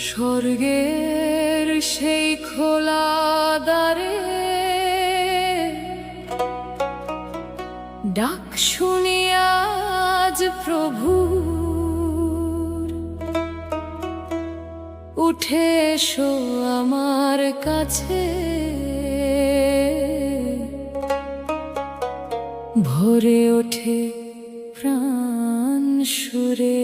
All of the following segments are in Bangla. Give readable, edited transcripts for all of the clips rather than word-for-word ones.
স্বর্গের সেই খোলা দ্বারে ডাক শুনি আজ প্রভু, উঠে এসো আমার কাছে। ভরে ওঠে প্রাণ সুরে।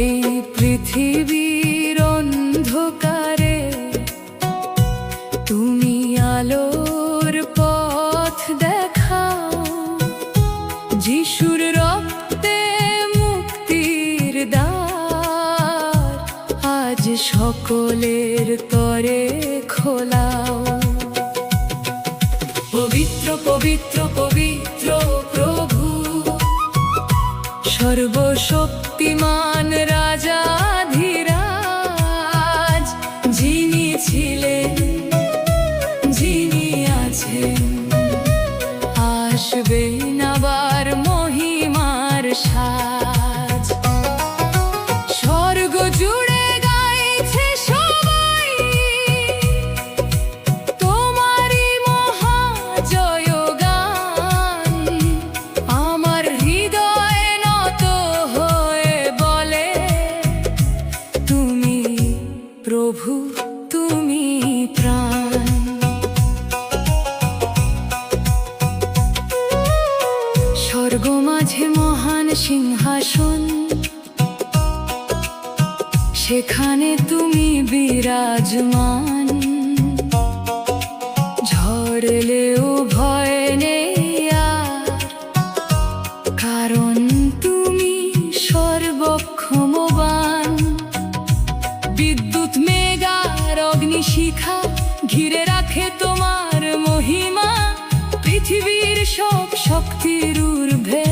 এই পৃথিবীর অন্ধকারে তুমি আলোর পথ দেখাও। যিশুর রক্তে মুক্তির দ্বার আজ সকলের তরে খোলাও। পবিত্র পবিত্র পবিত্র প্রভু, সর্বশক্তিমান রাজাধিরাজ, যিনি ছিলেন, যিনি আছেন, আসবেন আবার মহিমার সাজ। স্বর্গ জুড়ে গাইছে সবাই তোমারই মহাজয়গান। আমার হৃদয় নত হয়ে বলে, তুমি প্রভু, তুমি প্রাণ। স্বর্গ মাঝে মহান সিংহাসন, সেখানে তুমি বিরাজমান। ঝড়লেও ভয় নেই আর, কারণ তুমি সর্বক্ষমবান। বিদ্যুৎ মেঘার অগ্নিশিখা ঘিরে রাখে তোমার মহিমা। পৃথিবীর সব শক্তির ঊর্ধ্বে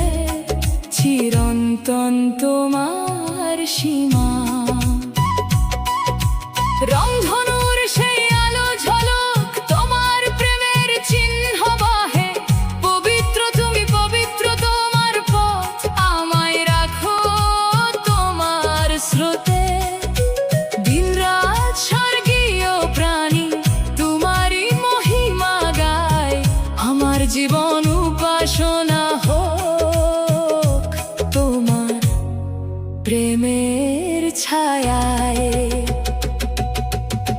চিরন্তন তোমার সীমা। রংধনুর সেই আলো ঝলক তোমার প্রেমের চিহ্ন বাহে। পবিত্র তুমি, পবিত্র তোমার পথ, আমায় রাখো তোমার স্রোতে। দিনরাত স্বর্গীয় প্রাণী তোমারই মহিমা গায়। আমার জীবন উপাসনা হোক তোমার প্রেমের ছায়ায়।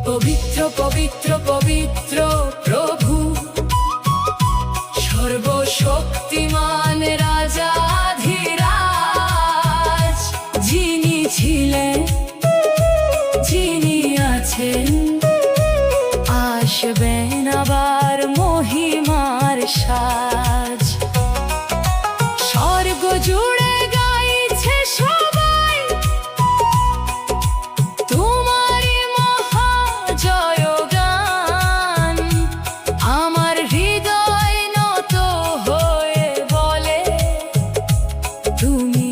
পবিত্র পবিত্র পবিত্র প্রভু, সর্বশক্তিমান রাজাধিরাজ, যিনি ছিলেন, যিনি আছেন, আসবেন আবার মহিমার সাজ। স্বর্গ জুড়ে গাইছে সবাই তোমারই মহাজয়গান। আমার হৃদয় নত হয়ে বলে, তুমি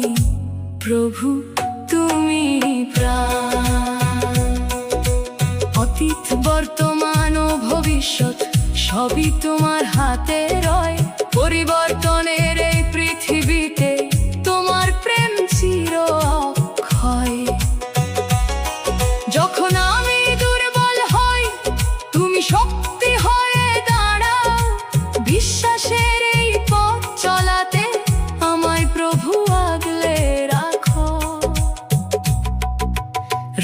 প্রভু, তুমি প্রাণ। অতীত বর্তমান ও ভবিষ্যৎ সবই তোমার হাতে রয়। পরিবর্তনের এই পৃথিবীতে তোমার প্রেম চির অক্ষয়। যখন আমি দুর্বল হই, তুমি শক্তি হয়ে দাঁড়াও। বিশ্বাসের এই পথ চলাতে আমায় প্রভু আগলে রাখো।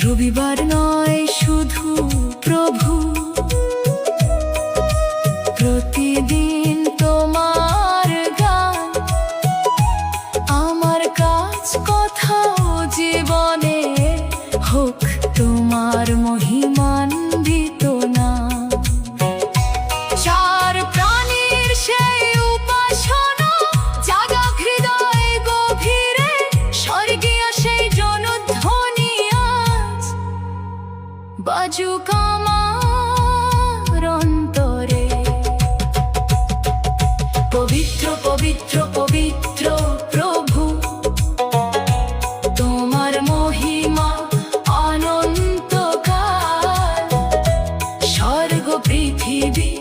রবিবার নয় শুধু প্রভু, প্রতিদিন তোমার গান। আমার কাজ কোথাও জীবনে হোক তোমার মহিমান্বিত নাম। চার প্রাণীর সেই উপাসনা, জাগা হৃদয় গভীরে, স্বর্গীয় সেই জনধ্বনি আজ বাজুক আমার পৃথিবী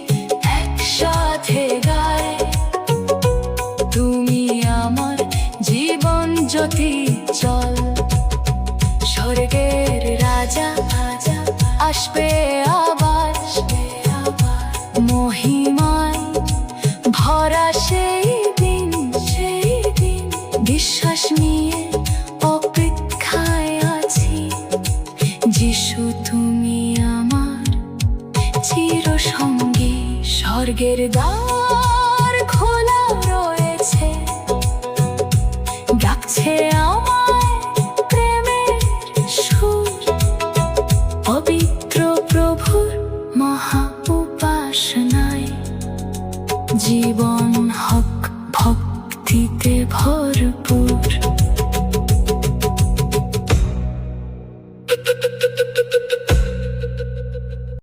একসাথে গায়। তুমি আমার জীবন জ্যোতি চল, স্বর্গের রাজা আসবে আবার, মহিমায় ভরা সেই দিন, বিশ্বাস নিয়ে অপেক্ষায় আছি। যিশু তুমি আমার চিরসঙ্গী, স্বর্গের দ্বার খোলা রয়েছে, ডাকছে আমায় প্রেমের সুর। পবিত্র প্রভুর মহা উপাসনায় জীবন হক ভক্তিতে ভরপুর।